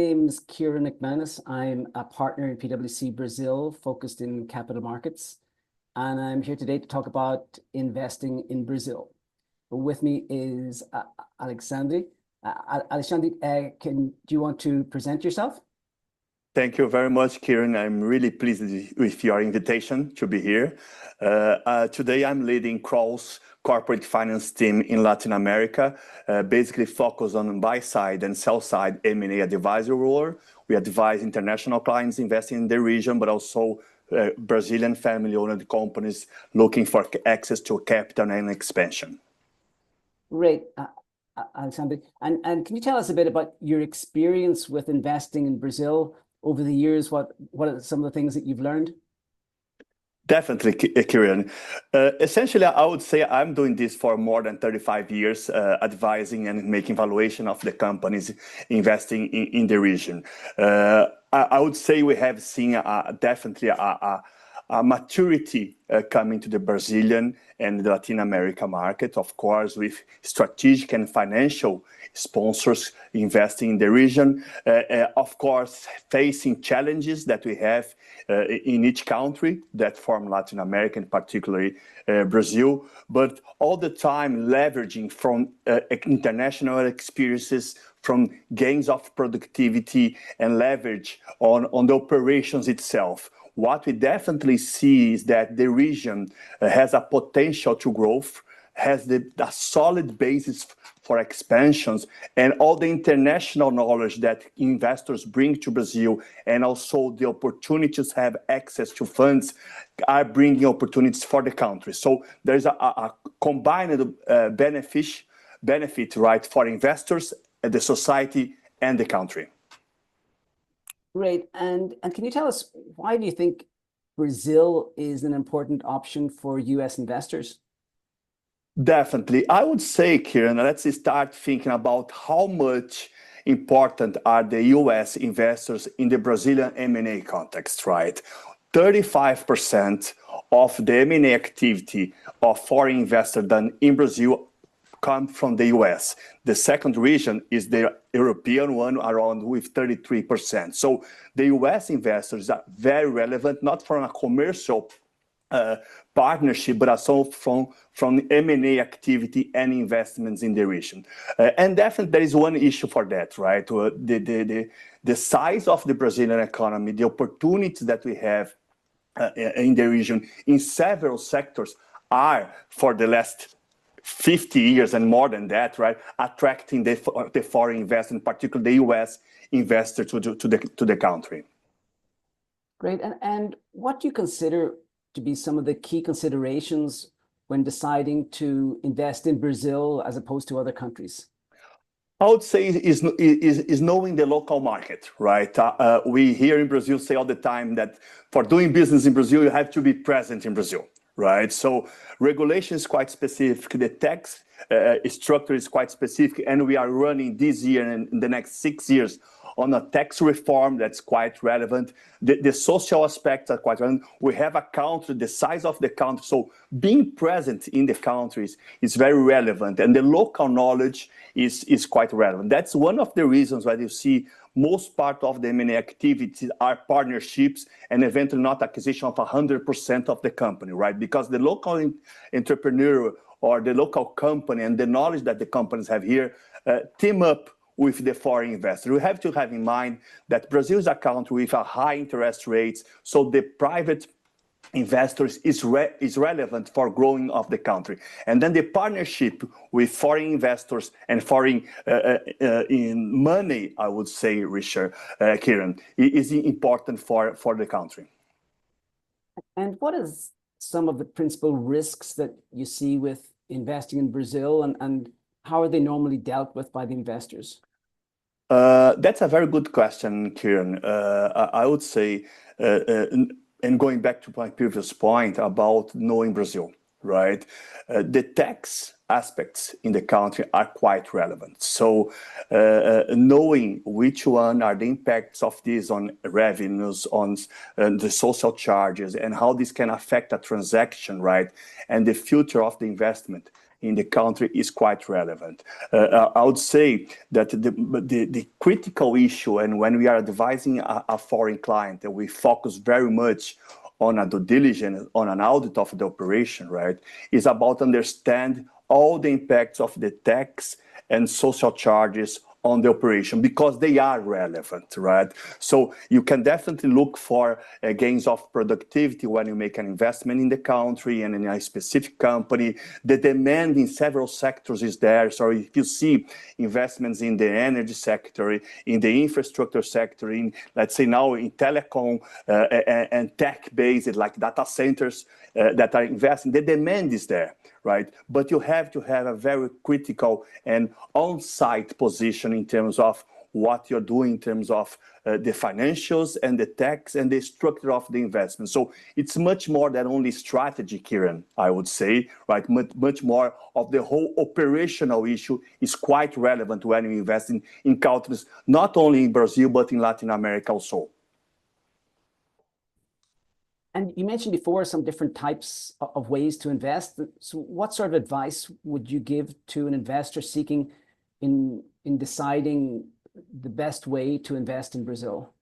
name is Kieran McManus. I'm a partner in PwC Brazil, focused in capital markets, and I'm here today to talk about investing in Brazil. With me is Alexandre. Alexandre, do you want to present yourself? Thank you very much, Kieran. I'm really pleased with your invitation to be here. Today, I'm leading Kroll's corporate finance team in Latin America, basically focused on buy-side and sell-side M&A advisory role. We advise international clients investing in the region, but also Brazilian family-owned companies looking for access to capital and expansion. Great, Alexandre. And can you tell us a bit about your experience with investing in Brazil over the years? What are some of the things that you've learned? Definitely, Kieran. Essentially, I would say I'm doing this for more than 35 years, advising and making valuation of the companies investing in the region. I would say we have seen definitely a maturity coming to the Brazilian and the Latin America market, of course, with strategic and financial sponsors investing in the region, of course, facing challenges that we have in each country that form Latin America, and particularly Brazil, but all the time leveraging from international experiences, from gains of productivity and leverage on the operations itself. What we definitely see is that the region has a potential to growth, has a solid basis for expansions, and all the international knowledge that investors bring to Brazil, and also the opportunities to have access to funds are bringing opportunities for the country. So there's a combined benefit, right, for investors, the society, and the country. Great. And can you tell us, why do you think Brazil is an important option for US investors? Definitely. I would say, Kieran, let's start thinking about how much important are the US investors in the Brazilian M&A context, right? 35% of the M&A activity of foreign investors done in Brazil come from the US. The second region is the European one, around with 33%. So the US investors are very relevant, not from a commercial partnership, but also from M&A activity and investments in the region. And definitely there is one issue for that, right? The size of the Brazilian economy, the opportunities that we have in the region in several sectors are, for the last 50 years and more than that, right, attracting the foreign investment, particularly the US investor to the country. Great. And what do you consider to be some of the key considerations when deciding to invest in Brazil as opposed to other countries? I would say is knowing the local market, right? We here in Brazil say all the time that for doing business in Brazil, you have to be present in Brazil, right? So regulation is quite specific. The tax structure is quite specific, and we are running this year and in the next 6 years on a tax reform that's quite relevant. The social aspects are quite relevant. We have a country, the size of the country, so being present in the countries is very relevant, and the local knowledge is quite relevant. That's one of the reasons why you see most part of the M&A activities are partnerships and eventually not acquisition of 100% of the company, right? Because the local entrepreneur or the local company and the knowledge that the companies have here team up with the foreign investor. We have to have in mind that Brazil is a country with a high interest rates, so the private investors is relevant for growing of the country. And then the partnership with foreign investors and foreign in money, I would say, Richard, Kieran, is important for the country. And what is some of the principal risks that you see with investing in Brazil, and how are they normally dealt with by the investors? That's a very good question, Kieran. I would say, and going back to my previous point about knowing Brazil, right? The tax aspects in the country are quite relevant. So knowing which one are the impacts of this on revenues, on the social charges, and how this can affect a transaction, right? And the future of the investment in the country is quite relevant. I would say that the critical issue, and when we are advising a foreign client, and we focus very much on a due diligence, on an audit of the operation, right, is about understand all the impacts of the tax and social charges on the operation, because they are relevant, right? So you can definitely look for gains of productivity when you make an investment in the country and in a specific company. The demand in several sectors is there. So if you see investments in the energy sector, in the infrastructure sector, in, let's say now in telecom and tech-based like data centers that are investing, the demand is there, right? But you have to have a very critical and on-site position in terms of what you're doing in terms of the financials and the tax and the structure of the investment. So it's much more than only strategy, Kieran, I would say, right? Much more of the whole operational issue is quite relevant when you invest in countries, not only in Brazil, but in Latin America also. And you mentioned before some different types of ways to invest. So what sort of advice would you give to an investor seeking in deciding the best way to invest in Brazil?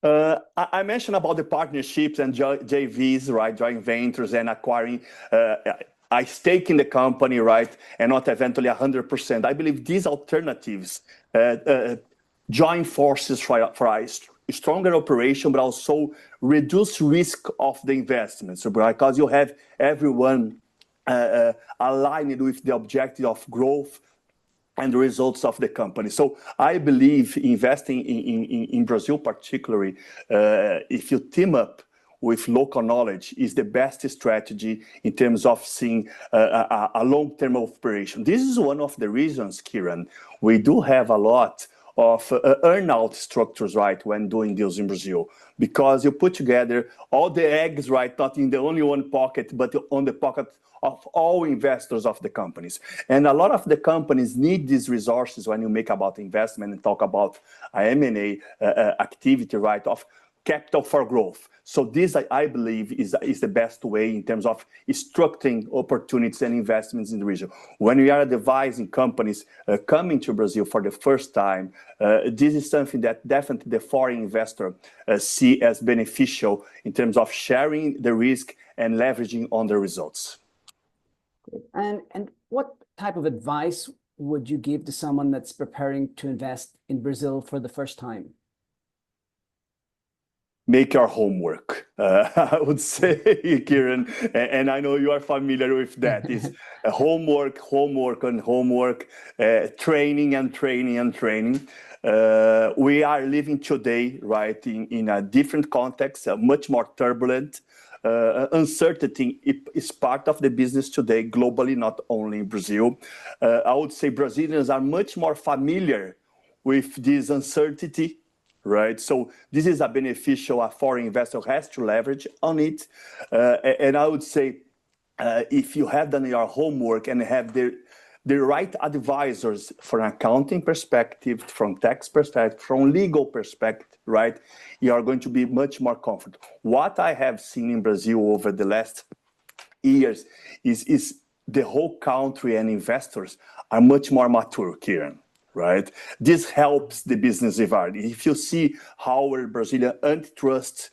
I mentioned about the partnerships and JVs, right, joint ventures and acquiring a stake in the company, right, and not eventually 100%. I believe these alternatives join forces for a stronger operation, but also reduce risk of the investments, because you have everyone aligned with the objective of growth and the results of the company. So I believe investing in Brazil particularly, if you team up with local knowledge, is the best strategy in terms of seeing a long-term operation. This is one of the reasons, Kieran, we do have a lot of earn-out structures, right, when doing deals in Brazil, because you put together all the eggs, right, not in the only one pocket, but on the pocket of all investors of the companies. And a lot of the companies need these resources when you make about investment and talk about M&A activity, right, of capital for growth. So this, I believe, is the best way in terms of structuring opportunities and investments in the region. When we are advising companies coming to Brazil for the first time, this is something that definitely the foreign investor see as beneficial in terms of sharing the risk and leveraging on the results. And what type of advice would you give to someone that's preparing to invest in Brazil for the first time? Make your homework, I would say, Kieran, and I know you are familiar with that. Is homework, and homework, training and training and training. We are living today, right, in a different context, much more turbulent. Uncertainty is part of the business today globally, not only in Brazil. I would say Brazilians are much more familiar with this uncertainty, right? So this is a beneficial, a foreign investor has to leverage on it. And I would say if you have done your homework and have the right advisors from accounting perspective, from tax perspective, from legal perspective, right, you are going to be much more comfortable. What I have seen in Brazil over the last years is the whole country and investors are much more mature, Kieran. Right? This helps the business environment. If you see how our Brazilian antitrust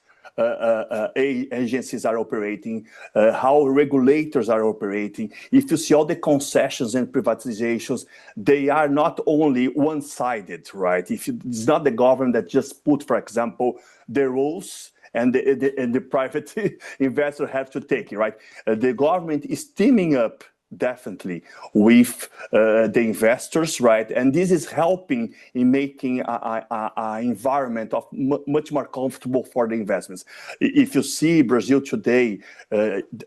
agencies are operating, how regulators are operating, if you see all the concessions and privatizations, they are not only one-sided, right? It's not the government that just put, for example, the rules and the private investor have to take it, right? The government is teaming up definitely with the investors, right? And this is helping in making an environment of much more comfortable for the investments. If you see Brazil today,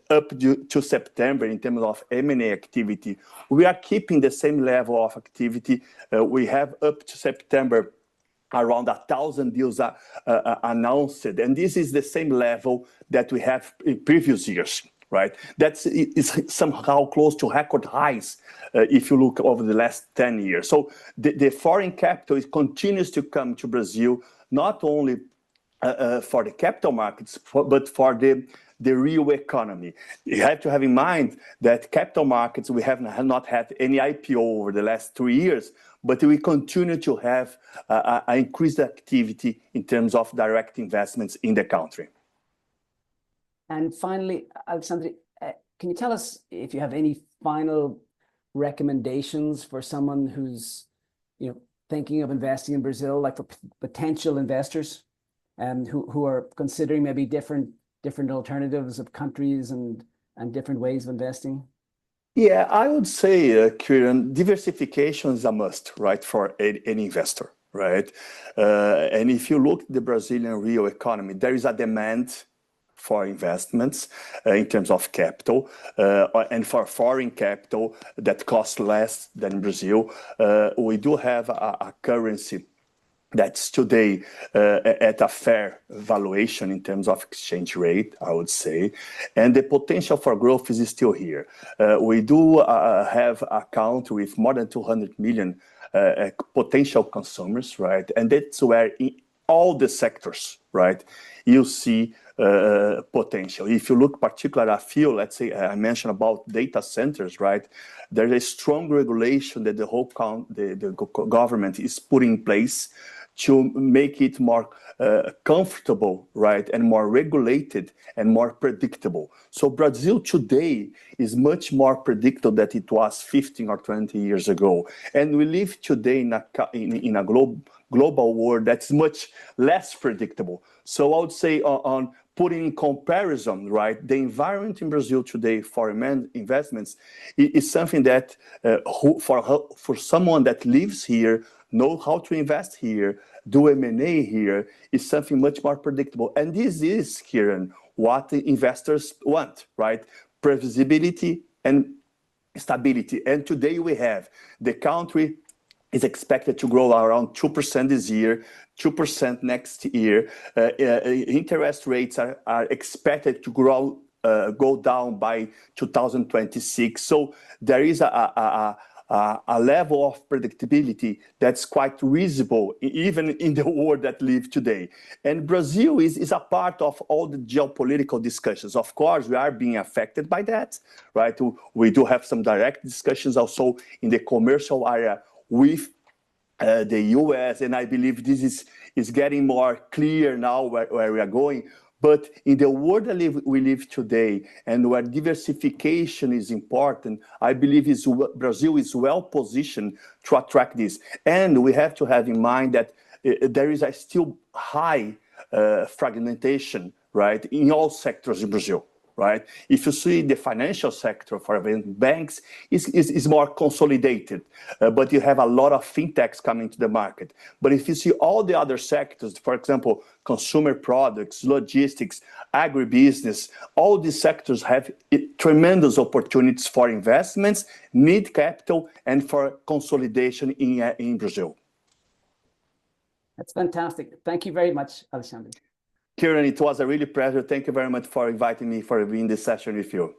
up to September in terms of M&A activity, we are keeping the same level of activity. We have up to September around 1,000 deals announced, and this is the same level that we have in previous years. Right, is somehow close to record highs if you look over the last 10 years. So the foreign capital continues to come to Brazil, not only for the capital markets, but for the the real economy. You have to have in mind that capital markets, we have not had any IPO over the last 3 years, but we continue to have increased activity in terms of direct investments in the country. And finally, Alexandre, can you tell us if you have any final recommendations for someone who's, thinking of investing in Brazil, like for potential investors, and who are considering maybe different alternatives of countries and different ways of investing? Yeah, I would say, Kieran, diversification is a must, right, for any investor, right? And if you look at the Brazilian real economy, there is a demand for investments in terms of capital and for foreign capital that costs less than Brazil. We do have a currency that's today at a fair valuation in terms of exchange rate, I would say. And the potential for growth is still here. We do have a country with more than 200 million potential consumers, right? And that's where in all the sectors, right, you see potential. If you look particularly at field, let's say I mentioned about data centers, right? There's a strong regulation that the government is putting in place to make it more comfortable, right, and more regulated and more predictable. So Brazil today is much more predictable than it was 15 or 20 years ago. And we live today in a global world that's much less predictable. So I would say on putting in comparison, right, the environment in Brazil today for investments is something that for someone that lives here, know how to invest here, do M&A here, is something much more predictable. And this is, Kieran, what the investors want, right? Previsibility and stability. And today we have the country is expected to grow around 2% this year, 2% next year. Interest rates are expected to go down by 2026. So there is a level of predictability that's quite reasonable, even in the world that live today. And Brazil is a part of all the geopolitical discussions. Of course, we are being affected by that, right? We do have some direct discussions also in the commercial area with the US, and I believe this is getting more clear now where we are going. But in the world that we live today, and where diversification is important, I believe Brazil is well positioned to attract this. And we have to have in mind that there is a still high fragmentation, right, in all sectors in Brazil. Right? If you see the financial sector, for example, banks is more consolidated, but you have a lot of fintechs coming to the market. But if you see all the other sectors, for example, consumer products, logistics, agribusiness, all these sectors have tremendous opportunities for investments, need capital, and for consolidation in Brazil. That's fantastic. Thank you very much, Alexandre. Kieran, it was a really pleasure. Thank you very much for inviting me for being this session with you.